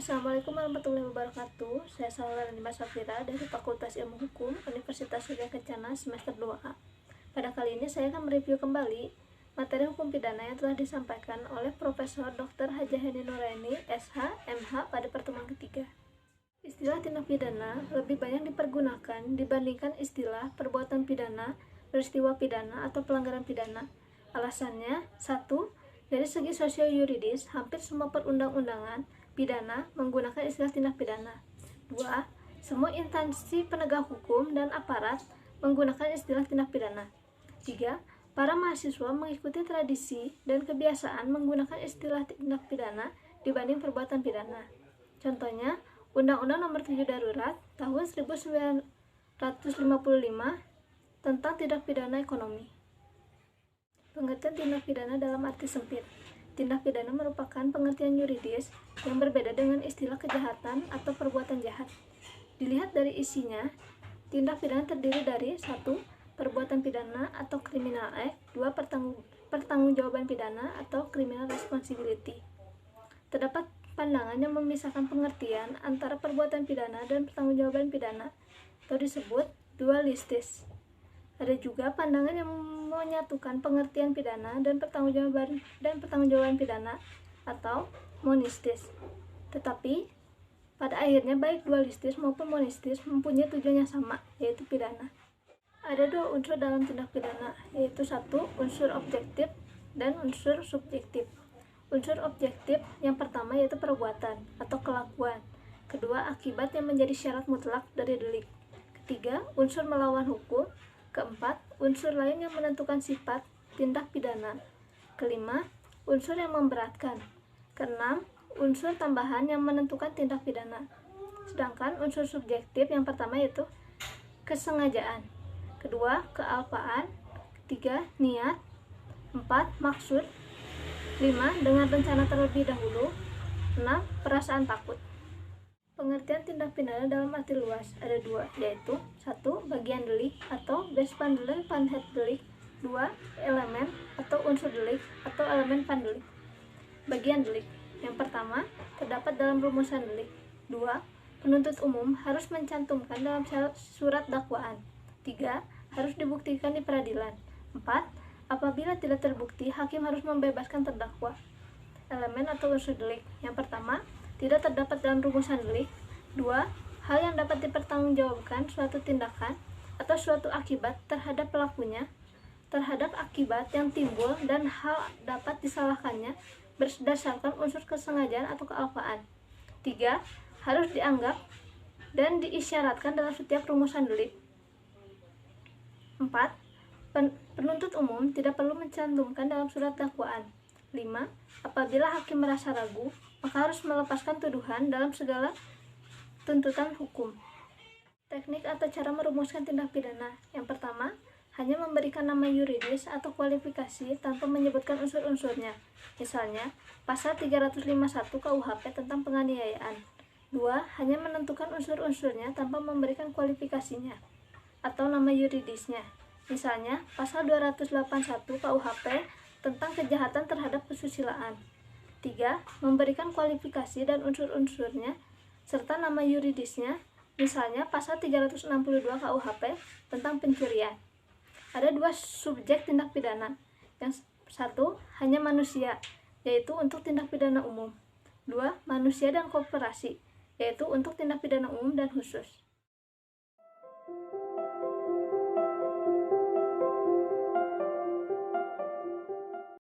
Assalamualaikum warahmatullahi wabarakatuh. Saya Salwa Rani Safira dari Fakultas Ilmu Hukum Universitas Surya Kencana semester 2A. Pada kali ini saya akan mereview kembali materi hukum pidana yang telah disampaikan oleh Profesor Dr. Hj. Hendy Nuraini, SH, MH pada pertemuan ketiga. Istilah tindak pidana lebih banyak dipergunakan dibandingkan istilah perbuatan pidana, peristiwa pidana, atau pelanggaran pidana. Alasannya, 1. Dari segi sosio-yuridis, hampir semua perundang-undangan pidana menggunakan istilah tindak pidana. 2. Semua instansi penegak hukum dan aparat menggunakan istilah tindak pidana. 3. Para mahasiswa mengikuti tradisi dan kebiasaan menggunakan istilah tindak pidana dibanding perbuatan pidana. Contohnya, Undang-Undang Nomor 7 Darurat tahun 1955 tentang tindak pidana ekonomi. Pengertian tindak pidana dalam arti sempit. Tindak pidana merupakan pengertian yuridis yang berbeda dengan istilah kejahatan atau perbuatan jahat. Dilihat dari isinya, tindak pidana terdiri dari 1. Perbuatan pidana atau criminal act, 2. Pertanggungjawaban pidana atau criminal responsibility. Terdapat pandangan yang memisahkan pengertian antara perbuatan pidana dan pertanggungjawaban pidana, atau disebut dualistis. Ada juga pandangan yang menyatukan pengertian pidana dan pertanggungjawaban pidana atau monistis. Tetapi pada akhirnya baik dualistis maupun monistis mempunyai tujuan yang sama, yaitu pidana. Ada dua unsur dalam tindak pidana, yaitu 1. Unsur objektif dan unsur subjektif. Unsur objektif yang pertama yaitu perbuatan atau kelakuan. Kedua, akibat yang menjadi syarat mutlak dari delik. Ketiga, unsur melawan hukum. Keempat, unsur lain yang menentukan sifat tindak pidana. Kelima, unsur yang memberatkan. Keenam, unsur tambahan yang menentukan tindak pidana. Sedangkan unsur subjektif yang pertama yaitu kesengajaan. Kedua, kealpaan. Ketiga, niat. 4. Maksud. 5. Dengan rencana terlebih dahulu. 6. Perasaan takut. Pengertian tindak pidana dalam arti luas ada dua, yaitu 1. Bagian delik atau Bestandelen van het delik. 2. Elemen atau unsur delik atau elemen van delik. Bagian delik. Yang pertama, terdapat dalam rumusan delik. 2. Penuntut umum harus mencantumkan dalam surat dakwaan. 3. Harus dibuktikan di peradilan. 4. Apabila tidak terbukti, hakim harus membebaskan terdakwa. Elemen atau unsur delik. Yang pertama, tidak terdapat dalam rumusan delik. 2. Hal yang dapat dipertanggungjawabkan suatu tindakan atau suatu akibat terhadap pelakunya, terhadap akibat yang timbul dan hal dapat disalahkannya berdasarkan unsur kesengajaan atau kealpaan. 3. Harus dianggap dan diisyaratkan dalam setiap rumusan delik. 4. Penuntut umum tidak perlu mencantumkan dalam surat dakwaan. 5. Apabila hakim merasa ragu, maka harus melepaskan tuduhan dalam segala tuntutan hukum. Teknik atau cara merumuskan tindak pidana. Yang pertama, hanya memberikan nama yuridis atau kualifikasi tanpa menyebutkan unsur-unsurnya. Misalnya, pasal 351 KUHP tentang penganiayaan. 2. Hanya menentukan unsur-unsurnya tanpa memberikan kualifikasinya atau nama yuridisnya. Misalnya, pasal 281 KUHP tentang kejahatan terhadap kesusilaan. 3. Memberikan kualifikasi dan unsur-unsurnya serta nama yuridisnya, misalnya pasal 362 KUHP tentang pencurian. Ada dua subjek tindak pidana. Yang 1. Hanya manusia, yaitu untuk tindak pidana umum. 2. Manusia dan korporasi, yaitu untuk tindak pidana umum dan khusus.